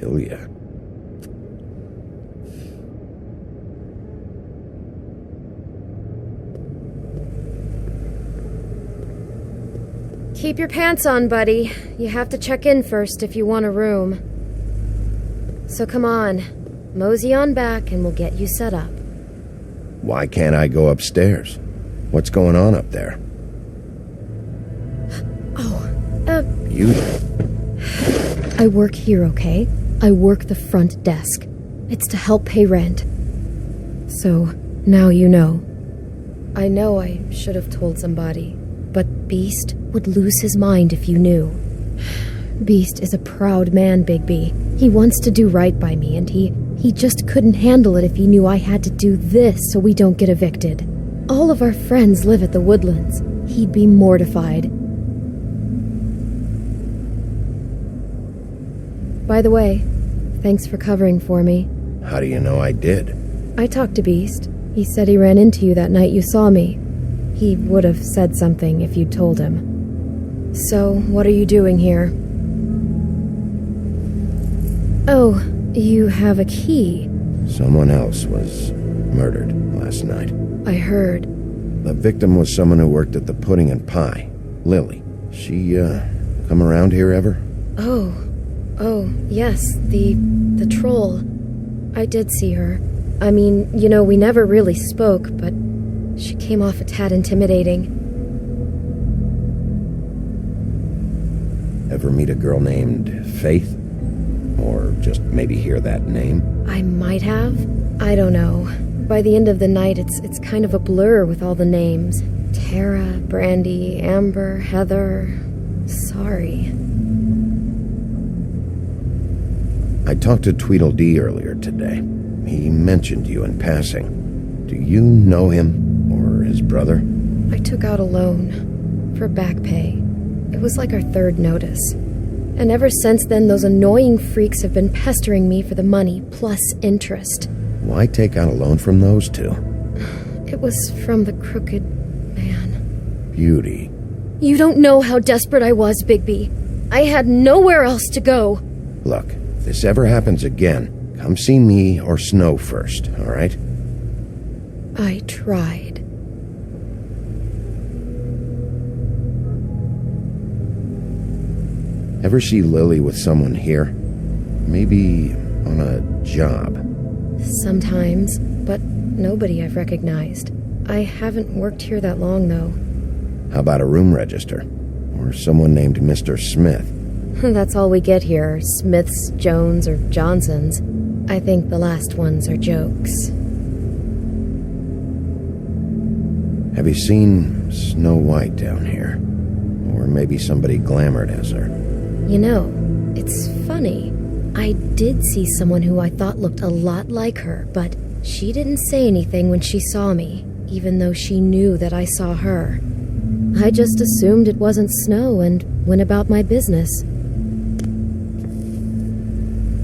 kill ya. Keep your pants on, buddy. You have to check in first if you want a room. So come on, mosey on back and we'll get you set up. Why can't I go upstairs? What's going on up there? Beauty. I work here, okay? I work the front desk. It's to help pay rent. So, now you know. I know I should have told somebody, but Beast would lose his mind if you knew. Beast is a proud man, Bigby. He wants to do right by me, and he just couldn't handle it if he knew I had to do this so we don't get evicted. All of our friends live at the Woodlands. He'd be mortified. By the way, thanks for covering for me. How do you know I did? I talked to Beast. He said he ran into you that night you saw me. He would have said something if you'd told him. So, what are you doing here? Oh, you have a key. Someone else was murdered last night. I heard. The victim was someone who worked at the Pudding and Pie. Lily. She, come around here ever? Oh, yes, the troll. I did see her. I mean, you know, we never really spoke, but she came off a tad intimidating. Ever meet a girl named Faith? Or just maybe hear that name? I might have. I don't know. By the end of the night, it's kind of a blur with all the names. Tara, Brandy, Amber, Heather. Sorry. I talked to Tweedledee earlier today. He mentioned you in passing. Do you know him, or his brother? I took out a loan for back pay. It was like our third notice. And ever since then, those annoying freaks have been pestering me for the money, plus interest. Why take out a loan from those two? It was from the crooked man. Beauty. You don't know how desperate I was, Bigby. I had nowhere else to go. Look, if this ever happens again, come see me or Snow first, all right? I tried. Ever see Lily with someone here? Maybe on a job? Sometimes, but nobody I've recognized. I haven't worked here that long, though. How about a room register? Or someone named Mr. Smith? That's all we get here, Smiths, Jones, or Johnsons. I think the last ones are jokes. Have you seen Snow White down here? Or maybe somebody glamored as her? You know, it's funny. I did see someone who I thought looked a lot like her, but she didn't say anything when she saw me, even though she knew that I saw her. I just assumed it wasn't Snow and went about my business.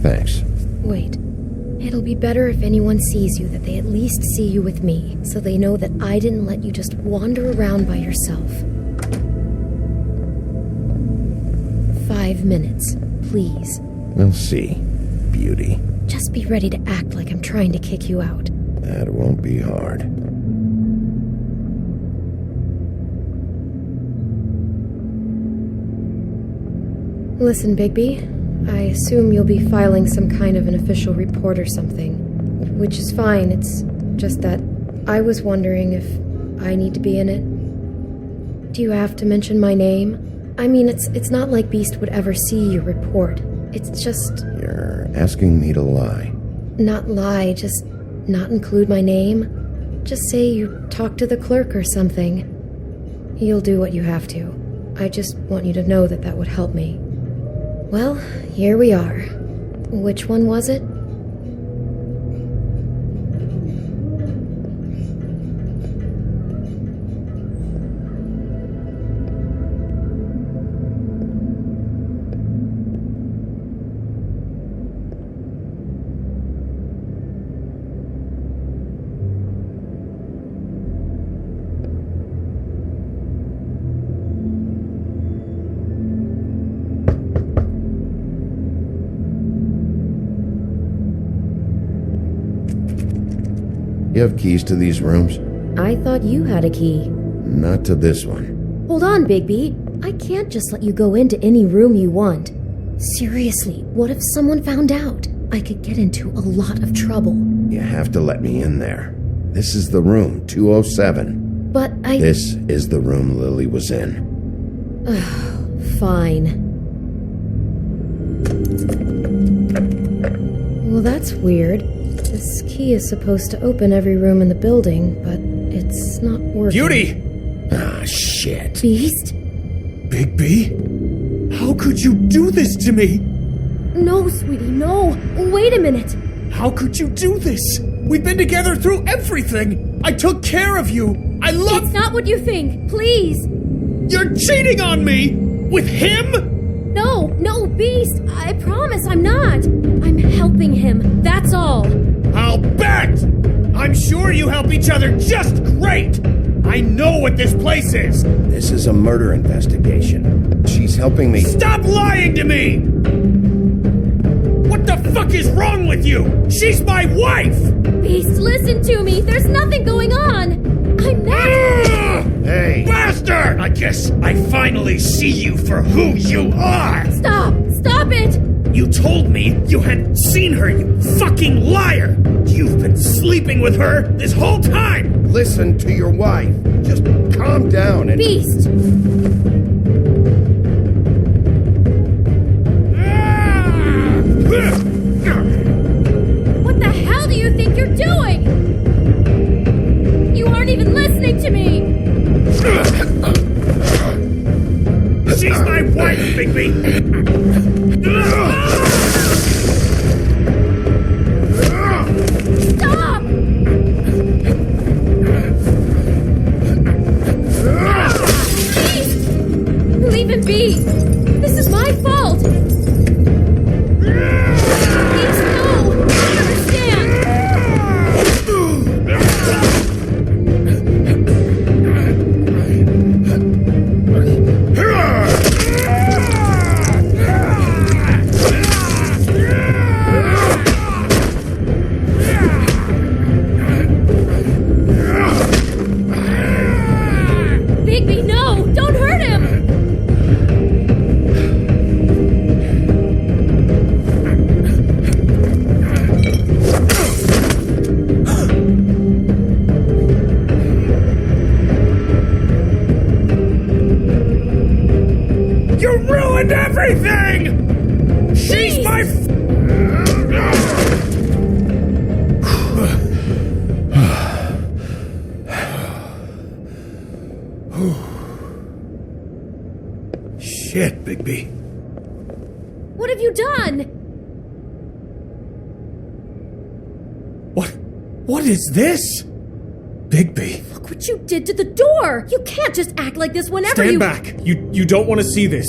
Thanks. Wait. It'll be better if anyone sees you that they at least see you with me, so they know that I didn't let you just wander around by yourself. 5 minutes, please. We'll see, Beauty. Just be ready to act like I'm trying to kick you out. That won't be hard. Listen, Bigby, I assume you'll be filing some kind of an official report or something. Which is fine, it's just that I was wondering if I need to be in it. Do you have to mention my name? I mean, it's not like Beast would ever see your report. It's just... You're asking me to lie. Not lie, just not include my name. Just say you talked to the clerk or something. You'll do what you have to. I just want you to know that that would help me. Well, here we are. Which one was it? You have keys to these rooms? I thought you had a key. Not to this one. Hold on, Bigby. I can't just let you go into any room you want. Seriously, what if someone found out? I could get into a lot of trouble. You have to let me in there. This is the room, 207. But This is the room Lily was in. Fine. Well, that's weird. This key is supposed to open every room in the building, but it's not working. Beauty! Ah, shit. Beast? Bigby? How could you do this to me? No, sweetie, no. Wait a minute. How could you do this? We've been together through everything. I took care of you. I love... It's not what you think. Please. You're cheating on me! With him? No, Beast. I promise I'm not. I'm helping him. That's all. I'll bet! I'm sure you help each other just great! I know what this place is! This is a murder investigation. She's helping me. Stop lying to me! What the fuck is wrong with you? She's my wife! Beast, listen to me. There's nothing going on. I'm not... Hey! Bastard! I guess I finally see you for who you are! Stop it! You told me you had seen her, you fucking liar! You've been sleeping with her this whole time! Listen to your wife. Just calm down and... Beast! What the hell do you think you're doing? You aren't even listening to me! She's my wife, Bigby! Stop! Beast! Leave him be! This is my fault! Beast, no! I understand! Bigby, no! Don't hurt him! You ruined everything! She's my... Shit, Bigby. What have you done? What is this? Bigby. Look what you did to the door! You can't just act like this whenever Stand back. You don't want to see this.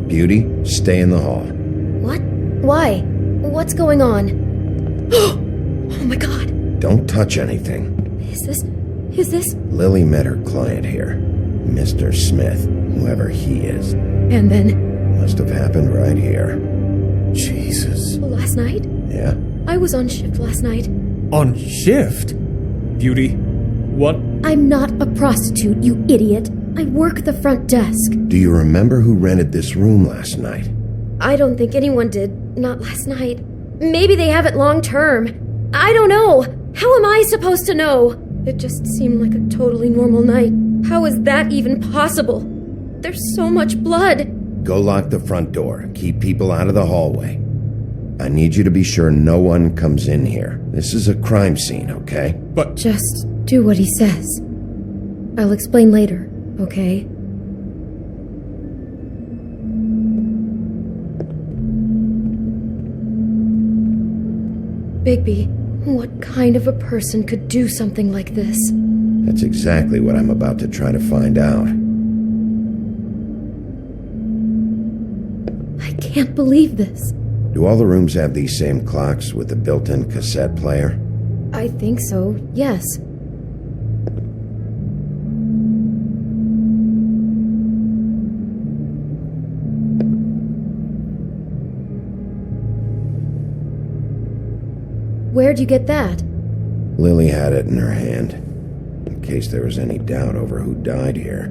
Beauty, stay in the hall. What? Why? What's going on? Oh my god! Don't touch anything. Is this? Lily met her client here, Mr. Smith, whoever he is. And then, Must have happened right here. Jesus. last night? Yeah? I was on shift last night. On shift? Beauty, what? I'm not a prostitute, you idiot. I work the front desk. Do you remember who rented this room last night? I don't think anyone did. Not last night. Maybe they have it long term. I don't know. How am I supposed to know? It just seemed like a totally normal night. How is that even possible? There's so much blood. Go lock the front door. Keep people out of the hallway. I need you to be sure no one comes in here. This is a crime scene, okay? But Just do what he says. I'll explain later, okay? Bigby, what kind of a person could do something like this? That's exactly what I'm about to try to find out. I can't believe this. Do all the rooms have these same clocks with the built-in cassette player? I think so, yes. Where'd you get that? Lily had it in her hand, in case there was any doubt over who died here.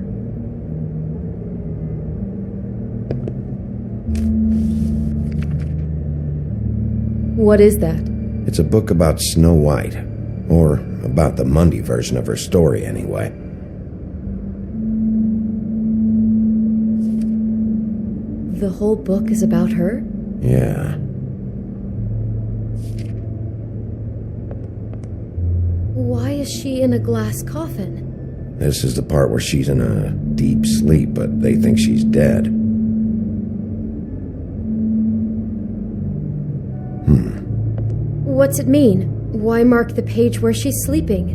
What is that? It's a book about Snow White, or about the MANDO version of her story anyway. The whole book is about her? Yeah. Why is she in a glass coffin? This is the part where she's in a deep sleep, but they think she's dead. What's it mean? Why mark the page where she's sleeping?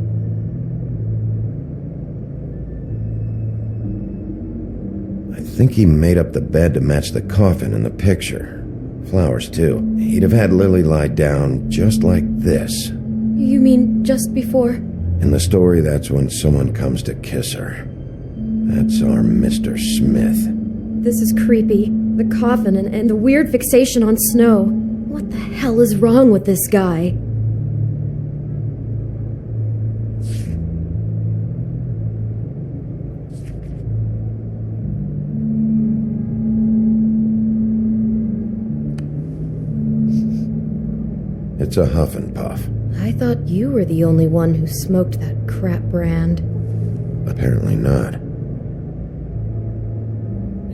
I think he made up the bed to match the coffin in the picture. Flowers, too. He'd have had Lily lie down just like this. You mean just before? In the story, that's when someone comes to kiss her. That's our Mr. Smith. This is creepy. The coffin and the weird fixation on snow. What the hell is wrong with this guy? It's a huff and puff. I thought you were the only one who smoked that crap brand. Apparently not.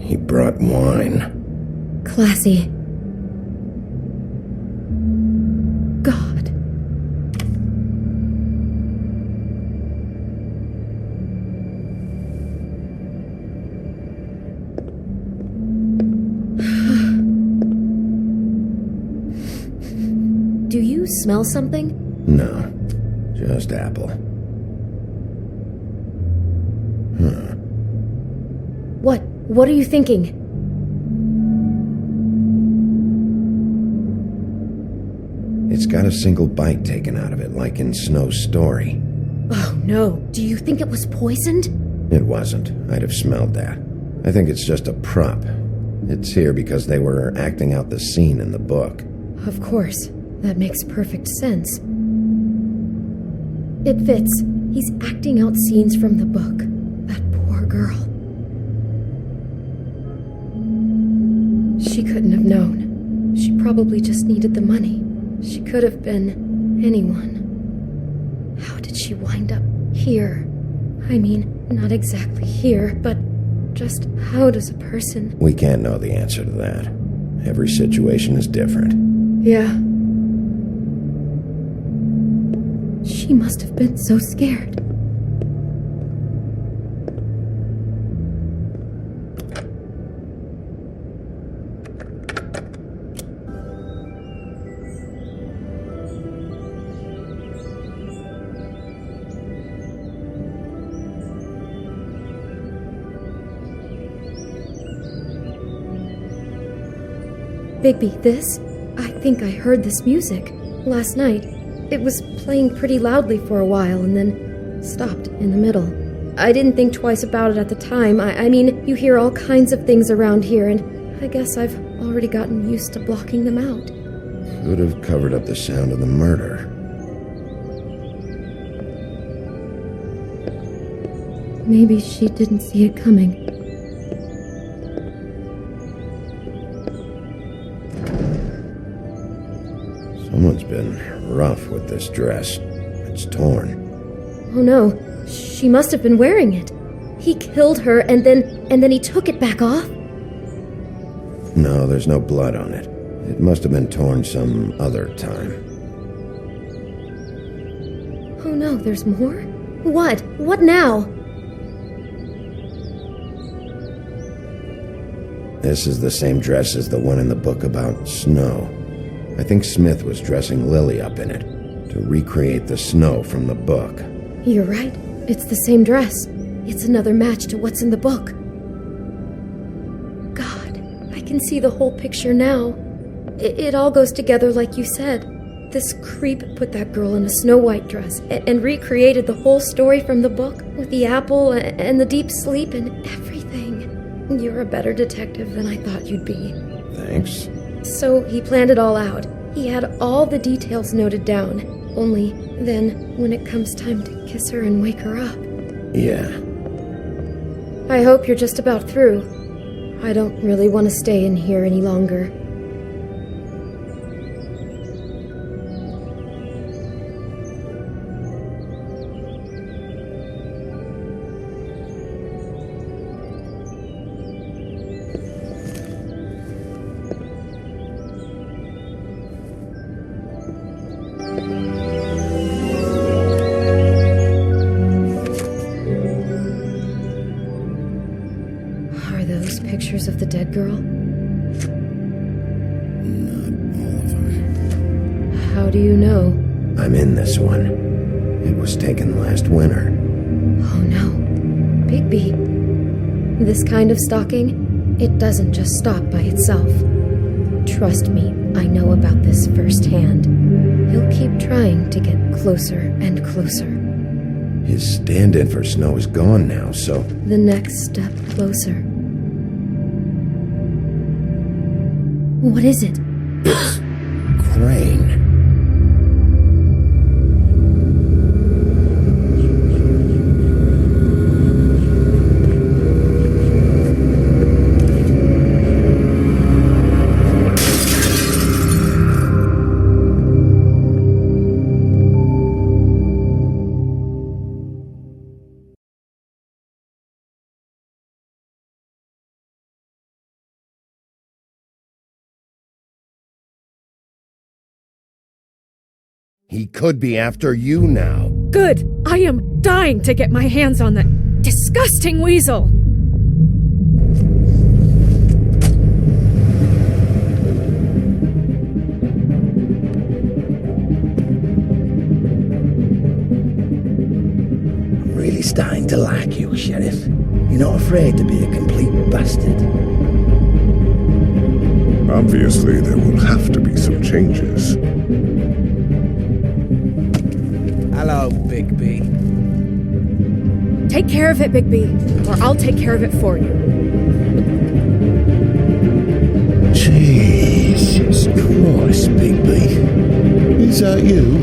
He brought wine. Classy. God. Do you smell something? No, just apple. What? What are you thinking? It's got a single bite taken out of it, like in Snow's story. Oh no. Do you think it was poisoned? It wasn't. I'd have smelled that. I think it's just a prop. It's here because they were acting out the scene in the book. Of course. That makes perfect sense. It fits. He's acting out scenes from the book. That poor girl. She couldn't have known. She probably just needed the money. She could have been anyone. How did she wind up here? I mean, not exactly here, but just how does a person... We can't know the answer to that. Every situation is different. Yeah. She must have been so scared. Bigby, this? I think I heard this music last night. It was playing pretty loudly for a while and then stopped in the middle. I didn't think twice about it at the time. I mean, you hear all kinds of things around here, and I guess I've already gotten used to blocking them out. Could have covered up the sound of the murder. Maybe she didn't see it coming. Someone's been rough with this dress. It's torn. Oh no, she must have been wearing it. He killed her and then he took it back off? No, there's no blood on it. It must have been torn some other time. Oh no, there's more? What? What now? This is the same dress as the one in the book about Snow. I think Smith was dressing Lily up in it to recreate the snow from the book. You're right. It's the same dress. It's another match to what's in the book. God, I can see the whole picture now. It all goes together like you said. This creep put that girl in a Snow White dress and recreated the whole story from the book with the apple and the deep sleep and everything. You're a better detective than I thought you'd be. Thanks. So he planned it all out. He had all the details noted down. Only then, when it comes time to kiss her and wake her up. Yeah. I hope you're just about through. I don't really want to stay in here any longer. Are those pictures of the dead girl? Not all of them. How do you know? I'm in this one. It was taken last winter. Oh no. Bigby. This kind of stalking, it doesn't just stop by itself. Trust me, I know about this firsthand. He'll keep trying to get closer and closer. His stand-in for Snow is gone now, so... The next step closer. What is it? It's... Crane. He could be after you now. Good! I am dying to get my hands on that disgusting weasel! I'm really starting to like you, Sheriff. You're not afraid to be a complete bastard. Obviously, there will have to be some changes. Hello, Bigby. Take care of it, Bigby, or I'll take care of it for you. Jesus Christ, Bigby. Is that you?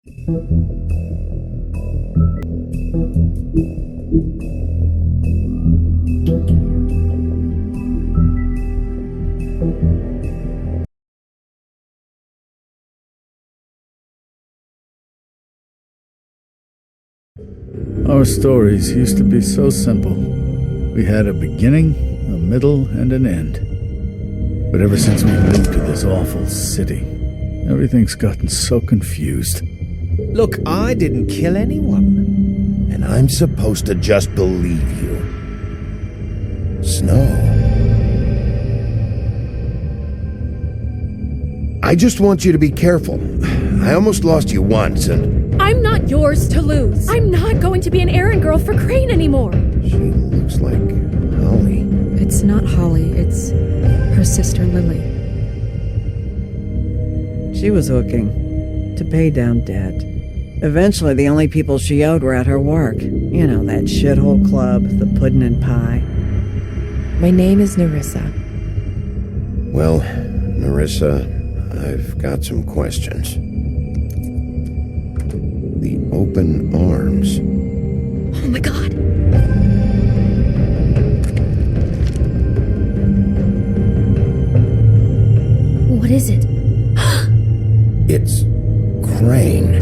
Our stories used to be so simple. We had a beginning, a middle, and an end. But ever since we moved to this awful city, everything's gotten so confused. Look, I didn't kill anyone. And I'm supposed to just believe you. Snow. I just want you to be careful. I almost lost you once, and... I'm not yours to lose. I'm not going to be an errand girl for Crane anymore. She looks like Holly. It's not Holly, it's her sister Lily. She was hooking to pay down debt. Eventually, the only people she owed were at her work. You know, that shithole club, the puddin' and pie. My name is Nerissa. Well, Nerissa, I've got some questions. The open arms. Oh my god. What is it? It's Crane.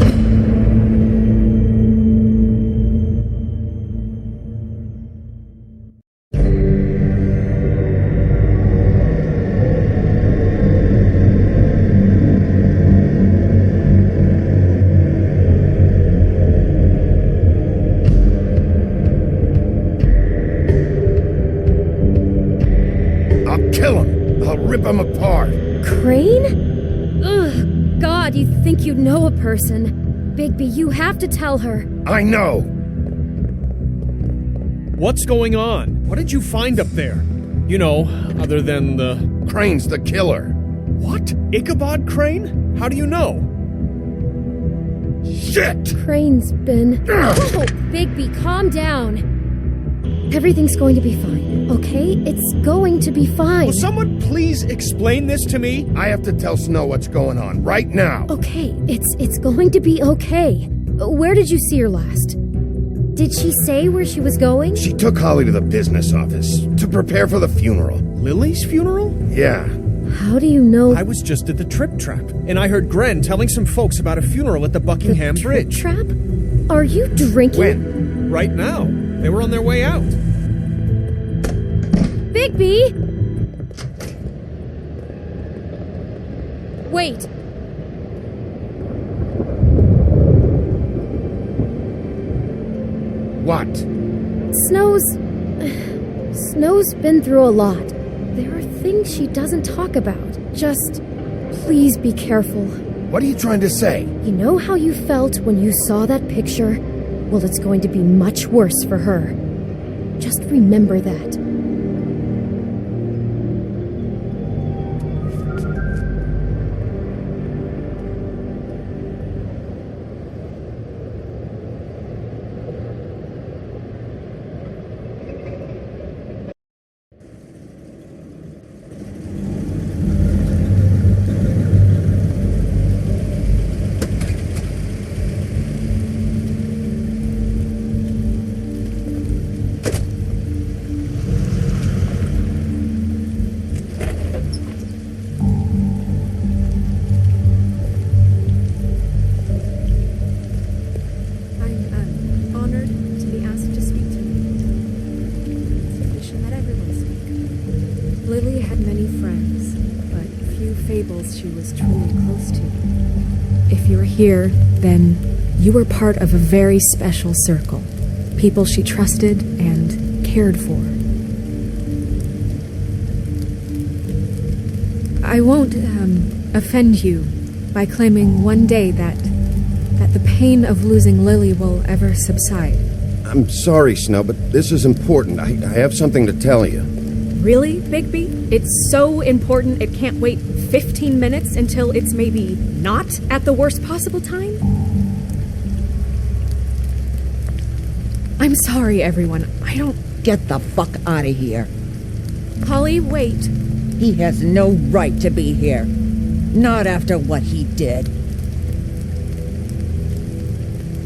Rip them apart. Crane? Ugh, God, you think you know a person. Bigby, you have to tell her. I know. What's going on? What did you find up there? You know, other than the... Crane's the killer. What? Ichabod Crane? How do you know? Shit! Crane's been... Oh, Bigby, calm down. Everything's going to be fine, okay? It's going to be fine. Will someone please explain this to me? I have to tell Snow what's going on right now. Okay, it's going to be okay. Where did you see her last? Did she say where she was going? She took Holly to the business office to prepare for the funeral. Lily's funeral? Yeah. How do you know? I was just at the Trip Trap, and I heard Gren telling some folks about a funeral at the Buckingham Bridge. Trap? Are you drinking? When? Right now. They were on their way out. Bigby! Wait. What? Snow's been through a lot. There are things she doesn't talk about. Just please be careful. What are you trying to say? You know how you felt when you saw that picture? Well, it's going to be much worse for her. Just remember that. She was truly close to. If you're here, then you were part of a very special circle. People she trusted and cared for. I won't offend you by claiming one day that the pain of losing Lily will ever subside. I'm sorry, Snow, but this is important. I have something to tell you. Really, Bigby? It's so important it can't wait 15 minutes until it's maybe not at the worst possible time? I'm sorry, everyone. I don't... Get the fuck out of here. Holly, wait. He has no right to be here. Not after what he did.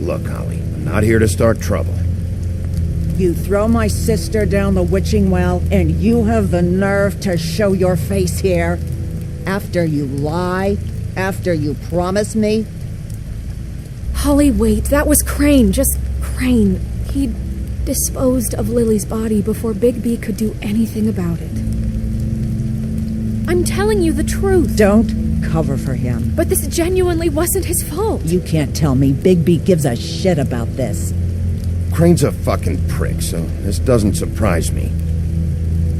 Look, Holly, I'm not here to start trouble. You throw my sister down the witching well, and you have the nerve to show your face here? After you lie? After you promise me? Holly, wait, that was Crane, just Crane. He disposed of Lily's body before Big B could do anything about it. I'm telling you the truth. Don't cover for him. But this genuinely wasn't his fault. You can't tell me Big B gives a shit about this. Crane's a fucking prick, so this doesn't surprise me.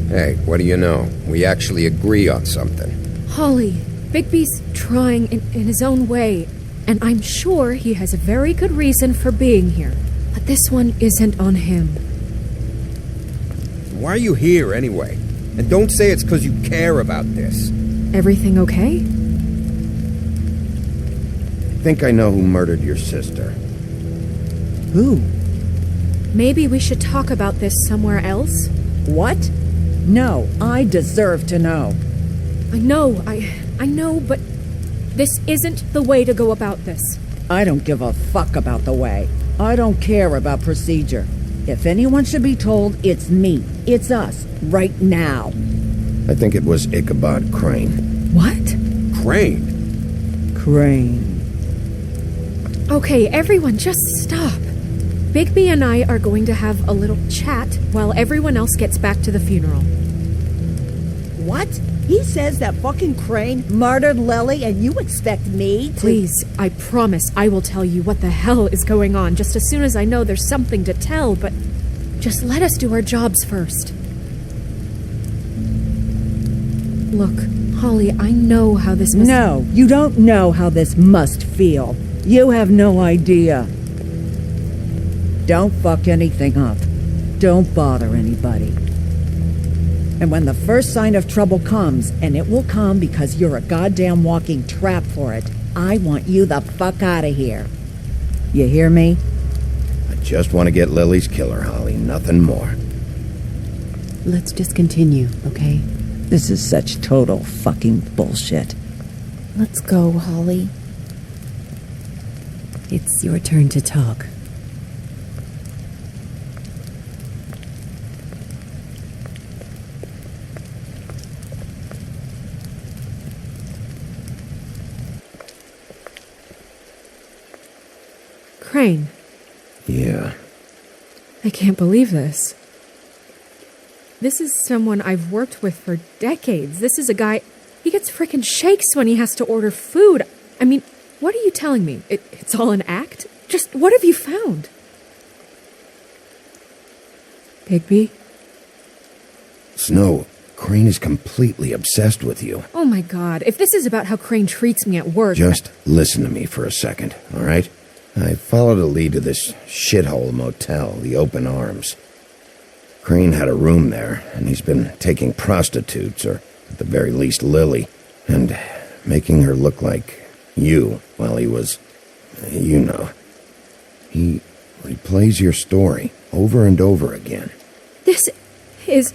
Hey, what do you know? We actually agree on something. Holly, Big B's trying in his own way, and I'm sure he has a very good reason for being here. But this one isn't on him. Why are you here, anyway? And don't say it's because you care about this. Everything okay? I think I know who murdered your sister. Who? Maybe we should talk about this somewhere else? What? No, I deserve to know. I know, but this isn't the way to go about this. I don't give a fuck about the way. I don't care about procedure. If anyone should be told, it's me. It's us. Right now. I think it was Ichabod Crane. What? Crane? Crane. Okay, everyone, just stop. Bigby and I are going to have a little chat while everyone else gets back to the funeral. What? He says that fucking Crane murdered Lily and you expect me to... Please, I promise I will tell you what the hell is going on just as soon as I know there's something to tell, but just let us do our jobs first. Look, Holly, I know how this must... No, you don't know how this must feel. You have no idea. Don't fuck anything up. Don't bother anybody. And when the first sign of trouble comes, and it will come because you're a goddamn walking trap for it, I want you the fuck out of here. You hear me? I just want to get Lily's killer, Holly, nothing more. Let's just continue, okay? This is such total fucking bullshit. Let's go, Holly. It's your turn to talk. Crane. Yeah. I can't believe this. This is someone I've worked with for decades. This is a guy... He gets frickin' shakes when he has to order food. I mean, what are you telling me? It's all an act? Just what have you found? Bigby? Snow, Crane is completely obsessed with you. Oh my god, if this is about how Crane treats me at work... Just listen to me for a second, all right? I followed a lead to this shithole motel, the Open Arms. Crane had a room there, and he's been taking prostitutes, or at the very least Lily, and making her look like you while he was, you know. He replays your story over and over again. This is...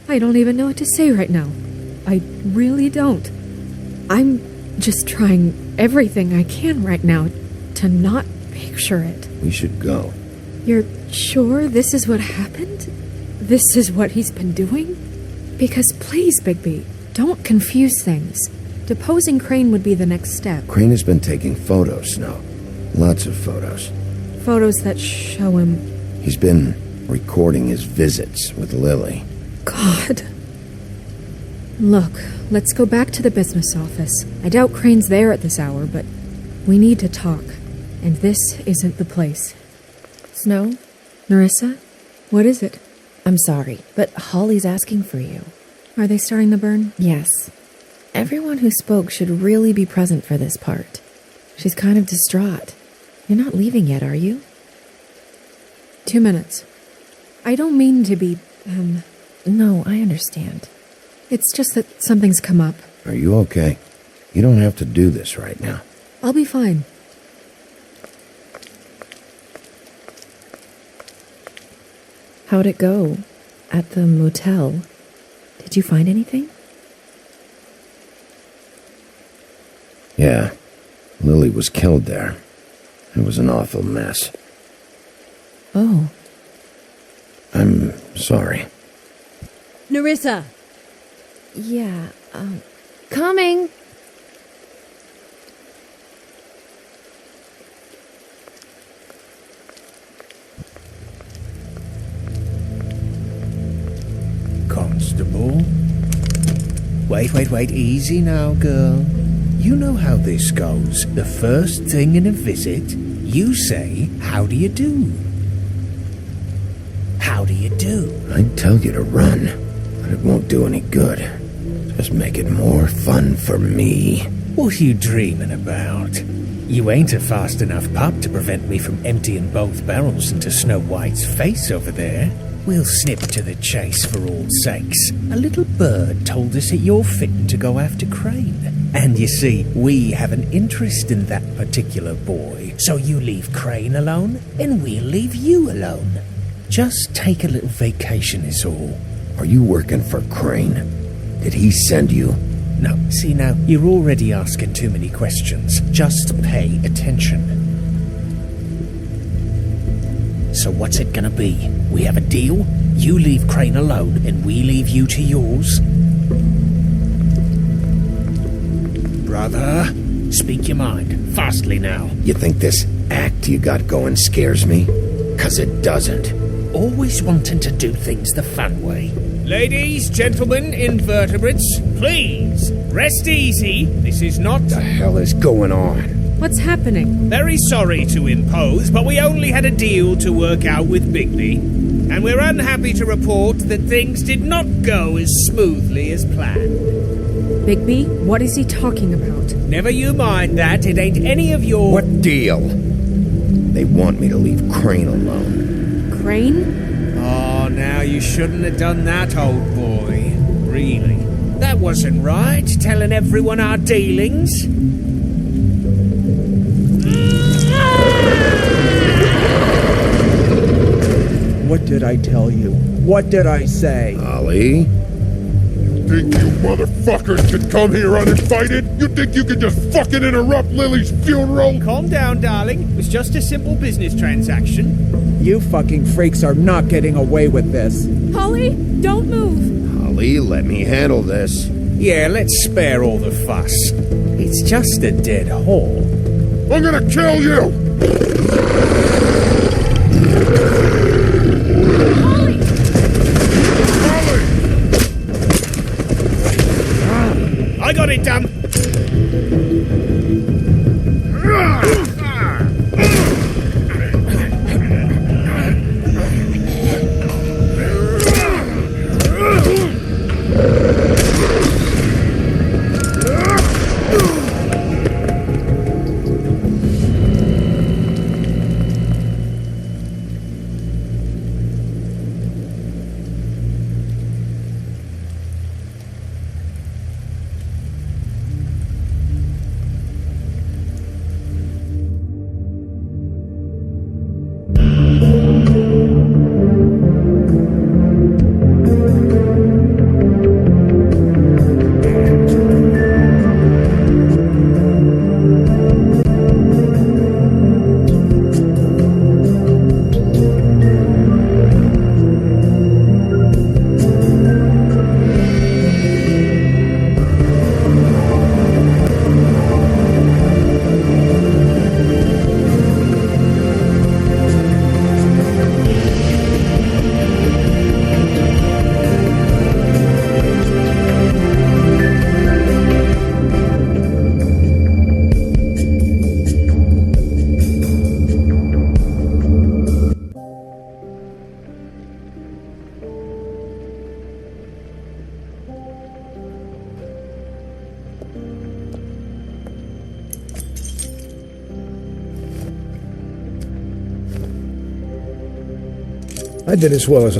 I don't even know what to say right now. I really don't. I'm just trying everything I can right now to not picture it. We should go. You're sure this is what happened? This is what he's been doing? Because please, Bigby, don't confuse things. Deposing Crane would be the next step. Crane has been taking photos, Snow. Lots of photos. Photos that show him... He's been recording his visits with Lily. God. Look, let's go back to the business office. I doubt Crane's there at this hour, but we need to talk. And this isn't the place. Snow? Nerissa? What is it? I'm sorry, but Holly's asking for you. Are they starting the burn? Yes. Everyone who spoke should really be present for this part. She's kind of distraught. You're not leaving yet, are you? 2 minutes. I don't mean to be, No, I understand. It's just that something's come up. Are you okay? You don't have to do this right now. I'll be fine. How'd it go? At the motel? Did you find anything? Yeah. Lily was killed there. It was an awful mess. Oh. I'm sorry. Nerissa! Yeah, Coming! Constable? Wait, easy now, girl. You know how this goes. The first thing in a visit, you say, how do you do? How do you do? I'd tell you to run, but it won't do any good. Just make it more fun for me. What are you dreaming about? You ain't a fast enough pup to prevent me from emptying both barrels into Snow White's face over there. We'll snip to the chase for all sakes. A little bird told us that you're fitting to go after Crane. And you see, we have an interest in that particular boy. So you leave Crane alone, and we'll leave you alone. Just take a little vacation is all. Are you working for Crane? Did he send you? No, see now, you're already asking too many questions. Just pay attention. So what's it gonna be? We have a deal? You leave Crane alone, and we leave you to yours? Brother, speak your mind. Fastly now. You think this act you got going scares me? 'Cause it doesn't. Always wanting to do things the fun way. Ladies, gentlemen, invertebrates, please, rest easy. This is not... What the hell is going on? What's happening? Very sorry to impose, but we only had a deal to work out with Bigby. And we're unhappy to report that things did not go as smoothly as planned. Bigby, what is he talking about? Never you mind that, it ain't any of your... What deal? They want me to leave Crane alone. Crane? Oh, now you shouldn't have done that, old boy. Really. That wasn't right, telling everyone our dealings. What did I tell you? What did I say? Ollie? Think you motherfuckers can come here uninvited? You think you can just fucking interrupt Lily's funeral? Calm down, darling. It was just a simple business transaction. You fucking freaks are not getting away with this. Holly, don't move. Ollie, let me handle this. Yeah, let's spare all the fuss. It's just a dead hole. I'm gonna kill you! I got it done. I did as well as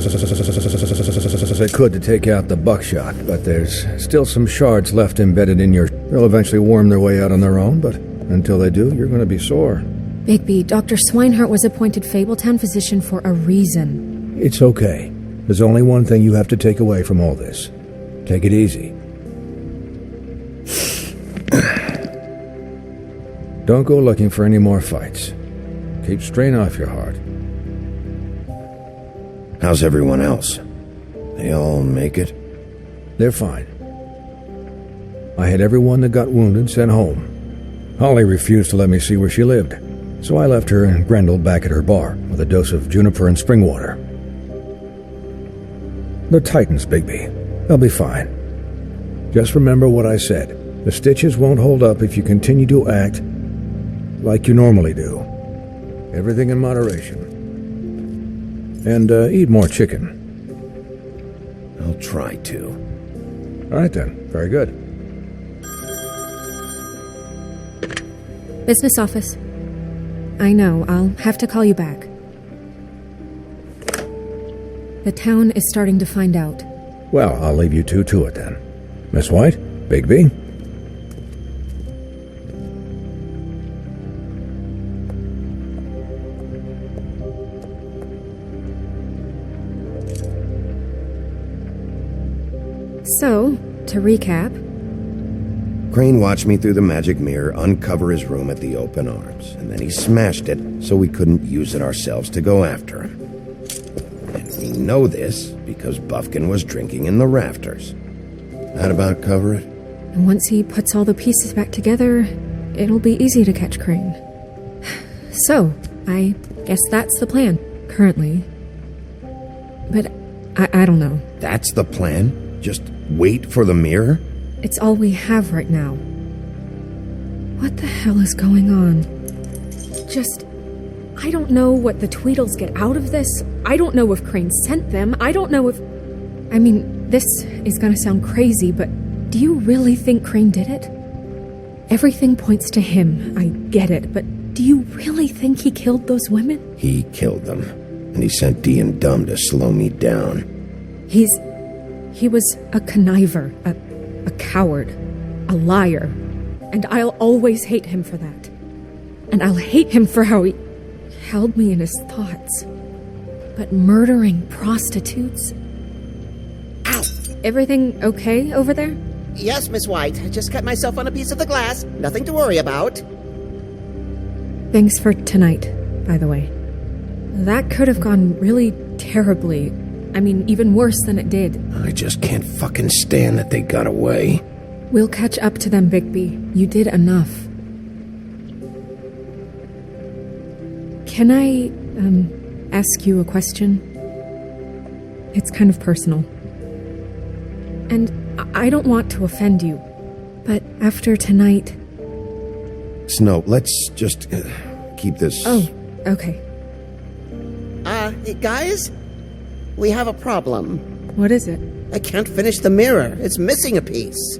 I could to take out the buckshot, but there's still some shards left embedded in your... They'll eventually worm their way out on their own, but until they do, you're going to be sore. Bigby, Dr. Swinehart was appointed Fabletown physician for a reason. It's okay. There's only one thing you have to take away from all this. Take it easy. Don't go looking for any more fights. Keep strain off your heart. How's everyone else? They all make it? They're fine. I had everyone that got wounded sent home. Holly refused to let me see where she lived, so I left her and Grendel back at her bar with a dose of juniper and spring water. They're Titans, Bigby. They'll be fine. Just remember what I said. The stitches won't hold up if you continue to act like you normally do. Everything in moderation. And eat more chicken. I'll try to. All right then. Very good. Business office. I know, I'll have to call you back. The town is starting to find out. Well, I'll leave you two to it then. Miss White, Bigby. So, to recap, Crane watched me through the magic mirror uncover his room at the open arms, and then he smashed it so we couldn't use it ourselves to go after him. And we know this because Buffkin was drinking in the rafters. That about cover it? and once he puts all the pieces back together, it'll be easy to catch Crane. So, I guess that's the plan, currently. But I don't know. That's the plan? Just wait for the mirror? It's all we have right now. What the hell is going on? I don't know what the Tweedles get out of this. I don't know if Crane sent them. I don't know if... I mean, this is gonna sound crazy, but do you really think Crane did it? Everything points to him. I get it, but do you really think he killed those women? He killed them, and he sent Dee and Dumb to slow me down. He was a conniver, a coward, a liar, and I'll always hate him for that. And I'll hate him for how he held me in his thoughts. But murdering prostitutes? Ow! Everything okay over there? Yes, Miss White. I just cut myself on a piece of the glass. Nothing to worry about. Thanks for tonight, by the way. That could have gone really terribly. I mean, even worse than it did. I just can't fucking stand that they got away. We'll catch up to them, Bigby. You did enough. Can I, ask you a question? It's kind of personal. And I don't want to offend you, but after tonight... Snow, let's just keep this... Oh, okay. Guys? We have a problem. What is it? I can't finish the mirror. It's missing a piece.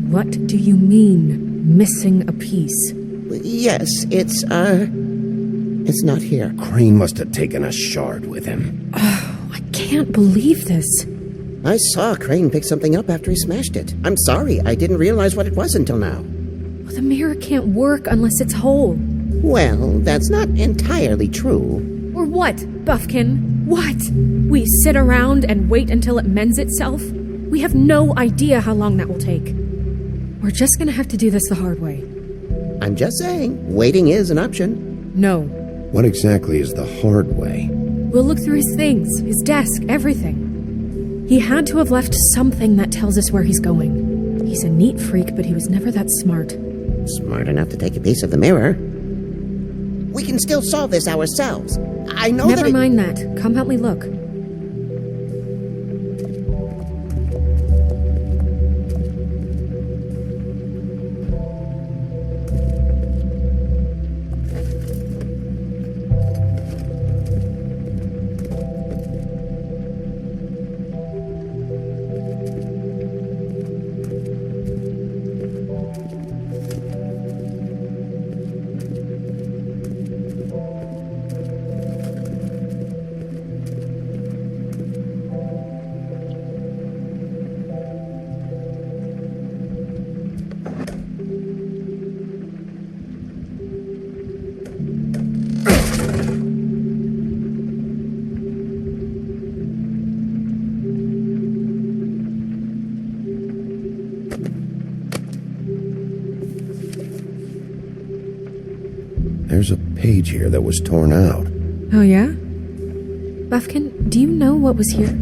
What do you mean, missing a piece? Yes, it's not here. Crane must have taken a shard with him. Oh, I can't believe this. I saw Crane pick something up after he smashed it. I'm sorry, I didn't realize what it was until now. Well, the mirror can't work unless it's whole. Well, that's not entirely true. Or what, Buffkin? What? We sit around and wait until it mends itself? We have no idea how long that will take. We're just gonna have to do this the hard way. I'm just saying, waiting is an option. No. What exactly is the hard way? We'll look through his things, his desk, everything. He had to have left something that tells us where he's going. He's a neat freak, but he was never that smart. Smart enough to take a piece of the mirror. We can still solve this ourselves. I know Never mind that. Come help me look. There's a page here that was torn out. Oh, yeah? Buffkin, do you know what was here?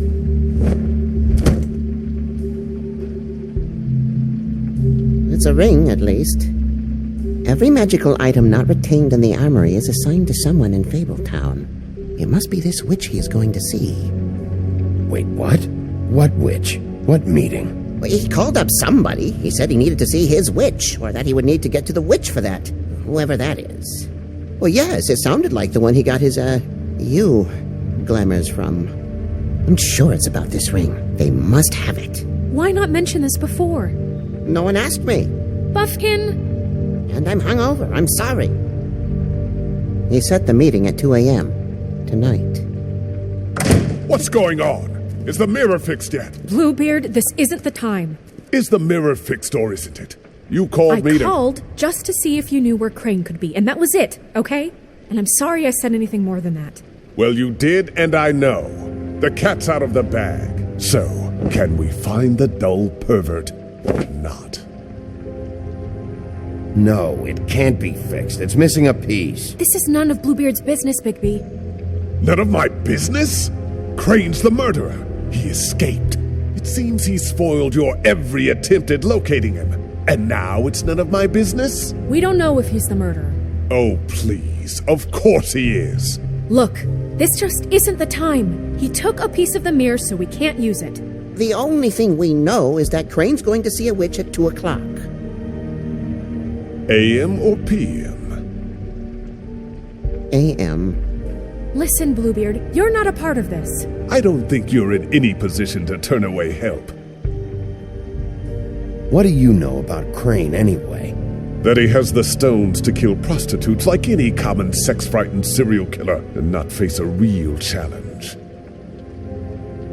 It's a ring, at least. Every magical item not retained in the armory is assigned to someone in Fabletown. It must be this witch he is going to see. Wait, what? What witch? What meeting? Well, he called up somebody. He said he needed to see his witch, or that he would need to get to the witch for that. Whoever that is. Well, yes, it sounded like the one he got his, glamours from. I'm sure it's about this ring. They must have it. Why not mention this before? No one asked me. Buffkin! And I'm hungover. I'm sorry. He set the meeting at 2 a.m. tonight. What's going on? Is the mirror fixed yet? Bluebeard, this isn't the time. Is the mirror fixed or isn't it? You called me to... I called just to see if you knew where Crane could be, and that was it, okay? And I'm sorry I said anything more than that. Well, you did, and I know. The cat's out of the bag. So, can we find the dull pervert or not? No, it can't be fixed. It's missing a piece. This is none of Bluebeard's business, Bigby. None of my business? Crane's the murderer. He escaped. It seems he's foiled your every attempt at locating him. And now it's none of my business? We don't know if he's the murderer. Oh, please. Of course he is. Look, this just isn't the time. He took a piece of the mirror, so we can't use it. The only thing we know is that Crane's going to see a witch at 2 o'clock. AM or PM? AM. Listen, Bluebeard, you're not a part of this. I don't think you're in any position to turn away help. What do you know about Crane, anyway? That he has the stones to kill prostitutes like any common sex-frightened serial killer and not face a real challenge.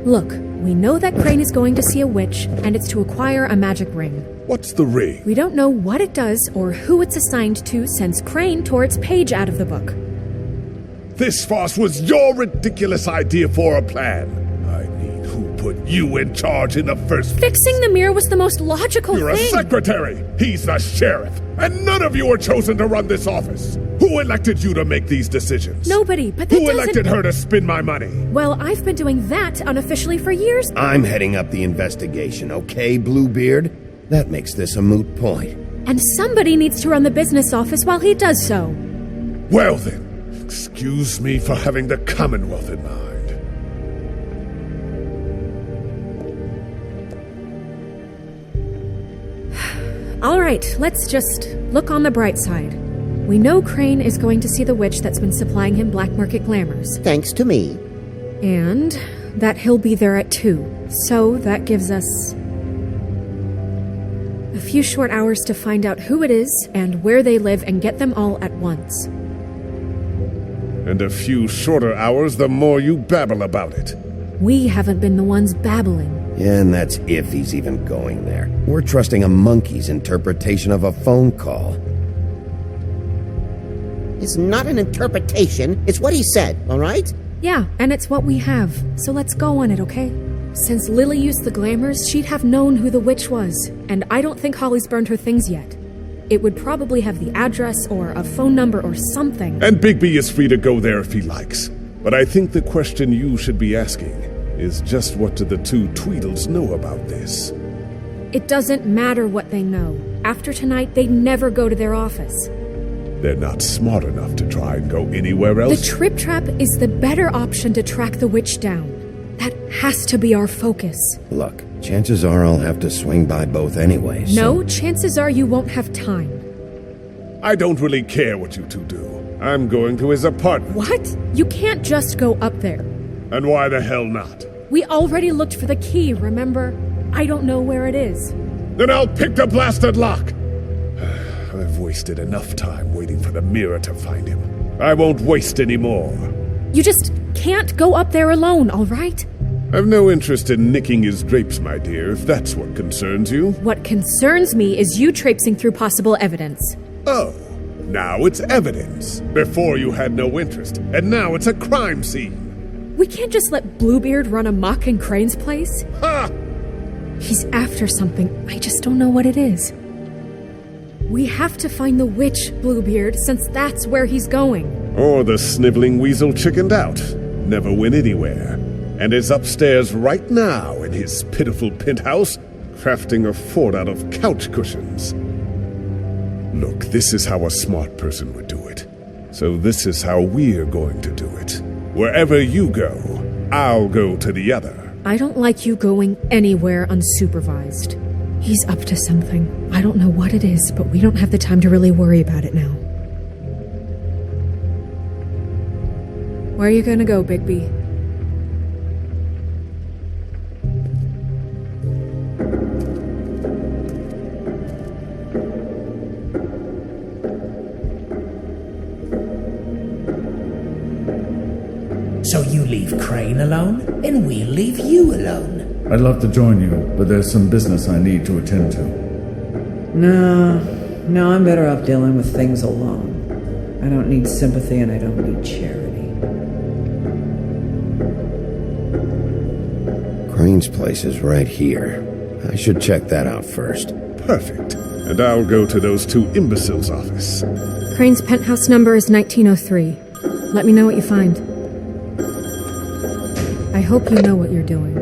Look, we know that Crane is going to see a witch, and it's to acquire a magic ring. What's the ring? We don't know what it does or who it's assigned to since Crane tore its page out of the book. This farce was your ridiculous idea for a plan. I mean, who put you in charge in the first place? Fixing the mirror was the most logical You're thing. a secretary. He's the sheriff. And none of you were chosen to run this office. Who elected you to make these decisions? Nobody, but that Who doesn't... elected her to spend my money? Well, I've been doing that unofficially for years. I'm heading up the investigation, okay, Bluebeard? That makes this a moot point. And somebody needs to run the business office while he does so. Well then, excuse me for having the Commonwealth in mind. All right, let's just look on the bright side. We know Crane is going to see the witch that's been supplying him black market glamours. Thanks to me. And that he'll be there at 2. So that gives us a few short hours to find out who it is and where they live and get them all at once. And a few shorter hours the more you babble about it. We haven't been the ones babbling. Yeah, and that's if he's even going there. We're trusting a monkey's interpretation of a phone call. It's not an interpretation. It's what he said, all right? Yeah, and it's what we have. So let's go on it, okay? Since Lily used the glamours, she'd have known who the witch was. And I don't think Holly's burned her things yet. It would probably have the address or a phone number or something. And Bigby is free to go there if he likes. But I think the question you should be asking is just what do the two Tweedles know about this? It doesn't matter what they know. After tonight, they'd never go to their office. They're not smart enough to try and go anywhere else? The Trip Trap is the better option to track the witch down. That has to be our focus. Look, chances are I'll have to swing by both anyway, so... No, chances are you won't have time. I don't really care what you two do. I'm going to his apartment. What? You can't just go up there. And why the hell not? We already looked for the key, remember? I don't know where it is. Then I'll pick the blasted lock! I've wasted enough time waiting for the mirror to find him. I won't waste any more. You just can't go up there alone, all right? I've no interest in nicking his drapes, my dear, if that's what concerns you. What concerns me is you traipsing through possible evidence. Oh, now it's evidence. Before you had no interest, and now it's a crime scene. We can't just let Bluebeard run amok in Crane's place. Ha! He's after something. I just don't know what it is. We have to find the witch, Bluebeard, since that's where he's going. Or the sniveling weasel chickened out. Never went anywhere. And is upstairs right now in his pitiful penthouse, crafting a fort out of couch cushions. Look, this is how a smart person would do it. So this is how we're going to do it. Wherever you go, I'll go to the other. I don't like you going anywhere unsupervised. He's up to something. I don't know what it is, but we don't have the time to really worry about it now. Where are you gonna go, Bigby? So you leave Crane alone, and we'll leave you alone. I'd love to join you, but there's some business I need to attend to. No, I'm better off dealing with things alone. I don't need sympathy and I don't need charity. Crane's place is right here. I should check that out first. Perfect. And I'll go to those two imbeciles' office. Crane's penthouse number is 1903. Let me know what you find. I hope you know what you're doing.